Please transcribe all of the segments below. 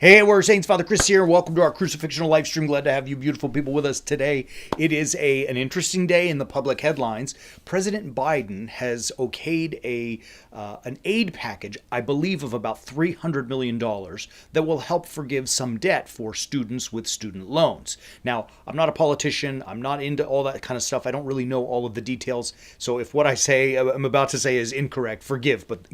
Hey, we're Saints. Father Chris here. Welcome to our Crucifixional live stream. Glad to have you beautiful people with us today. It is an interesting day in the public headlines. President Biden has okayed an aid package, I believe, of about $300 million that will help forgive some debt for students with student loans. Now, I'm not a politician. I'm not into all that kind of stuff. I don't really know all of the details. So if what I'm about to say is incorrect, forgive. But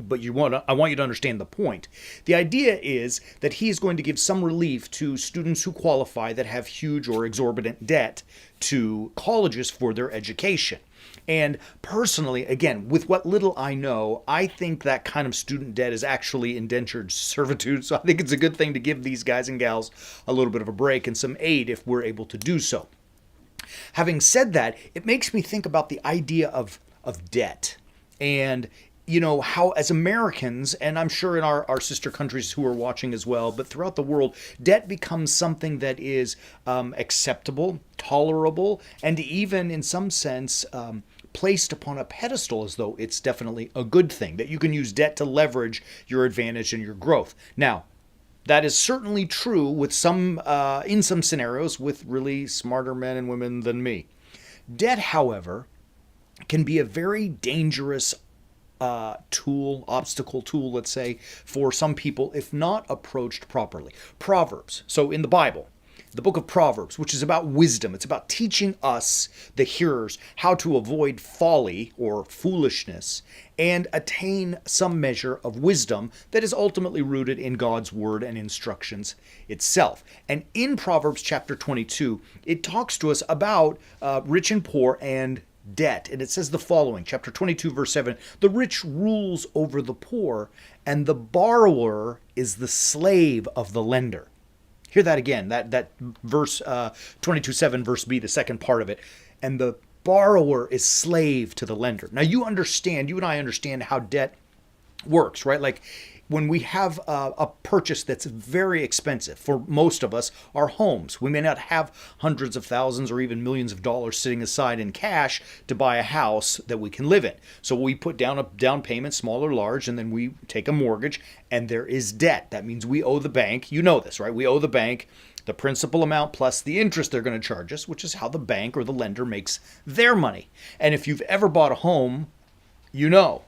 I want you to understand the point. The idea is that he is going to give some relief to students who qualify that have huge or exorbitant debt to colleges for their education. And personally, again, with what little I know, I think that kind of student debt is actually indentured servitude. So I think it's a good thing to give these guys and gals a little bit of a break and some aid if we're able to do so. Having said that, it makes me think about the idea of debt. And how as Americans, and I'm sure in our sister countries who are watching as well, but throughout the world, debt becomes something that is acceptable, tolerable, and even in some sense placed upon a pedestal as though it's definitely a good thing, that you can use debt to leverage your advantage and your growth. Now, that is certainly true with in some scenarios with really smarter men and women than me. Debt, however, can be a very dangerous obstacle tool, let's say, for some people if not approached properly. Proverbs. So in the Bible, the book of Proverbs, which is about wisdom, it's about teaching us, the hearers, how to avoid folly or foolishness and attain some measure of wisdom that is ultimately rooted in God's word and instructions itself. And in Proverbs chapter 22, it talks to us about rich and poor and debt. And it says the following, chapter 22, verse 7, the rich rules over the poor, and the borrower is the slave of the lender. Hear that again, that verse 22:7, verse B, the second part of it. And the borrower is slave to the lender. Now you and I understand how debt works, right? Like when we have a purchase that's very expensive, for most of us, our homes. We may not have hundreds of thousands or even millions of dollars sitting aside in cash to buy a house that we can live in. So we put down a down payment, small or large, and then we take a mortgage, and there is debt. That means we owe the bank. You know this, right? We owe the bank the principal amount plus the interest they're going to charge us, which is how the bank or the lender makes their money. And if you've ever bought a home, you know.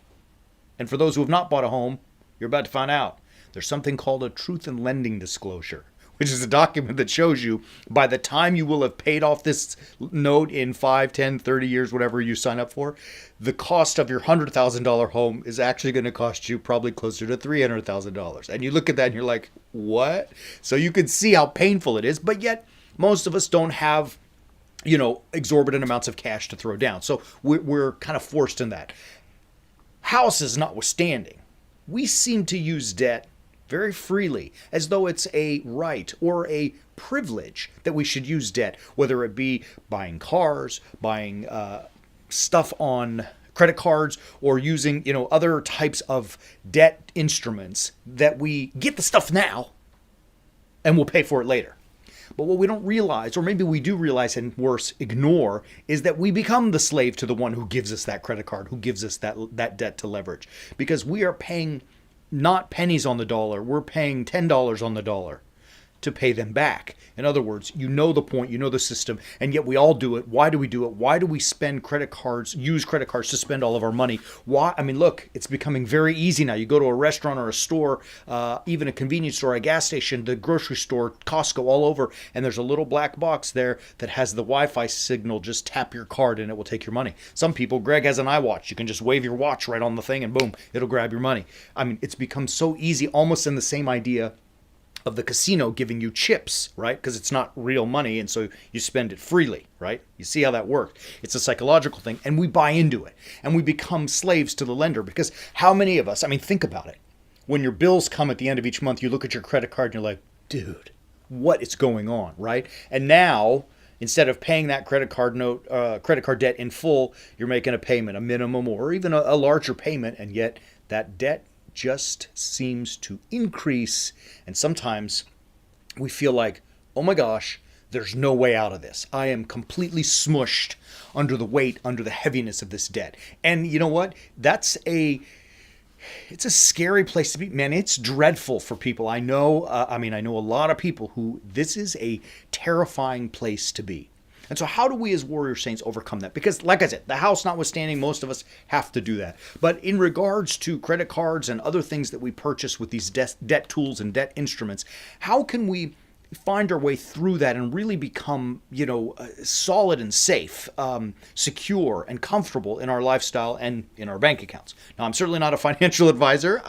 And for those who have not bought a home, you're about to find out. There's something called a truth in lending disclosure, which is a document that shows you by the time you will have paid off this note in 5, 10, 30 years, whatever you sign up for, the cost of your $100,000 home is actually going to cost you probably closer to $300,000. And you look at that and you're like, what? So you can see how painful it is, but yet most of us don't have exorbitant amounts of cash to throw down. So we're kind of forced in that. Houses notwithstanding, we seem to use debt very freely, as though it's a right or a privilege that we should use debt, whether it be buying cars, buying stuff on credit cards, or using other types of debt instruments that we get the stuff now and we'll pay for it later. But what we don't realize, or maybe we do realize and worse, ignore, is that we become the slave to the one who gives us that credit card, who gives us that debt to leverage. Because we are paying not pennies on the dollar, we're paying $10 on the dollar to pay them back. In other words, you know the point, you know the system, and yet we all do it. Why do we do it? Why do we spend credit cards, use credit cards to spend all of our money? Why? I mean, look, it's becoming very easy now. You go to a restaurant or a store, even a convenience store, a gas station, the grocery store, Costco, all over, and there's a little black box there that has the Wi-Fi signal. Just tap your card and it will take your money. Some people, Greg has an iWatch. You can just wave your watch right on the thing and boom, it'll grab your money. I mean, it's become so easy, almost in the same idea of the casino giving you chips, right? Because it's not real money, and so you spend it freely, right? You see how that works. It's a psychological thing, and we buy into it, and we become slaves to the lender, because how many of us, I mean, think about it. When your bills come at the end of each month, you look at your credit card and you're like, dude, what is going on, right? And now, instead of paying that credit card debt in full, you're making a payment, a minimum, or even a larger payment, and yet that debt just seems to increase, and sometimes we feel like, oh my gosh, there's no way out of this. I am completely smushed under the weight, under the heaviness of this debt. And you know what? It's a scary place to be, man. It's dreadful for people. I know. I know a lot of people who this is a terrifying place to be. And so, how do we as warrior saints overcome that? Because, like I said, the house notwithstanding, most of us have to do that. But in regards to credit cards and other things that we purchase with these debt tools and debt instruments, how can we find our way through that and really become, solid and safe, secure and comfortable in our lifestyle and in our bank accounts? Now, I'm certainly not a financial advisor.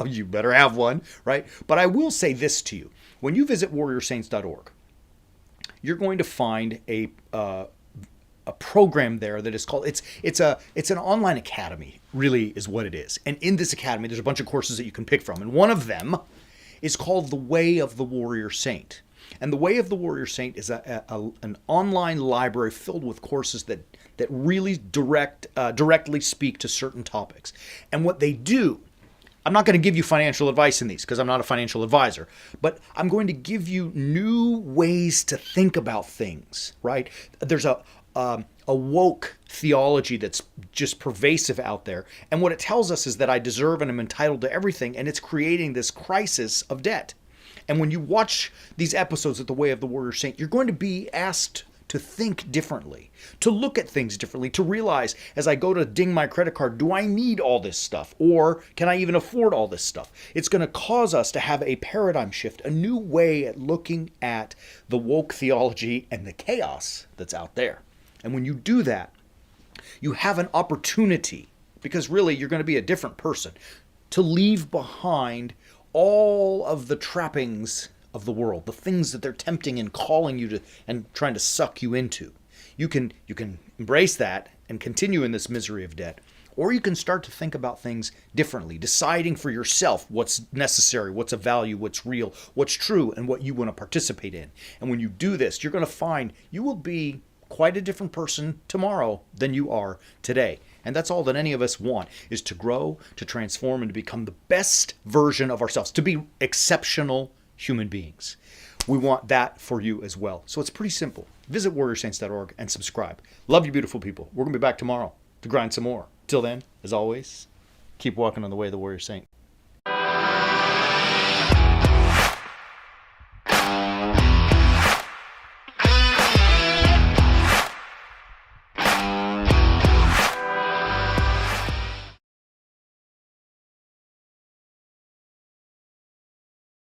You better have one, right? But I will say this to you. When you visit warriorsaints.org, you're going to find a program there that is called, it's an online academy, really is what it is. And in this academy, there's a bunch of courses that you can pick from. And one of them is called The Way of the Warrior Saint. And The Way of the Warrior Saint is an online library filled with courses that really directly speak to certain topics. And what they do, I'm not going to give you financial advice in these because I'm not a financial advisor, but I'm going to give you new ways to think about things, right? There's a woke theology that's just pervasive out there. And what it tells us is that I deserve and am entitled to everything, and it's creating this crisis of debt. And when you watch these episodes of The Way of the Warrior Saint, you're going to be asked to think differently, to look at things differently, to realize as I go to ding my credit card, do I need all this stuff? Or can I even afford all this stuff? It's going to cause us to have a paradigm shift, a new way at looking at the woke theology and the chaos that's out there. And when you do that, you have an opportunity, because really you're going to be a different person, to leave behind all of the trappings of the world, the things that they're tempting and calling you to and trying to suck you into. You can embrace that and continue in this misery of debt, or you can start to think about things differently, deciding for yourself what's necessary, what's of value, what's real, what's true, and what you want to participate in. And when you do this, you're going to find you will be quite a different person tomorrow than you are today. And that's all that any of us want, is to grow, to transform, and to become the best version of ourselves, to be exceptional human beings. We want that for you as well. So it's pretty simple. Visit warriorsaints.org and subscribe. Love you, beautiful people. We're going to be back tomorrow to grind some more. Till then, as always, keep walking on the way of the warrior saint.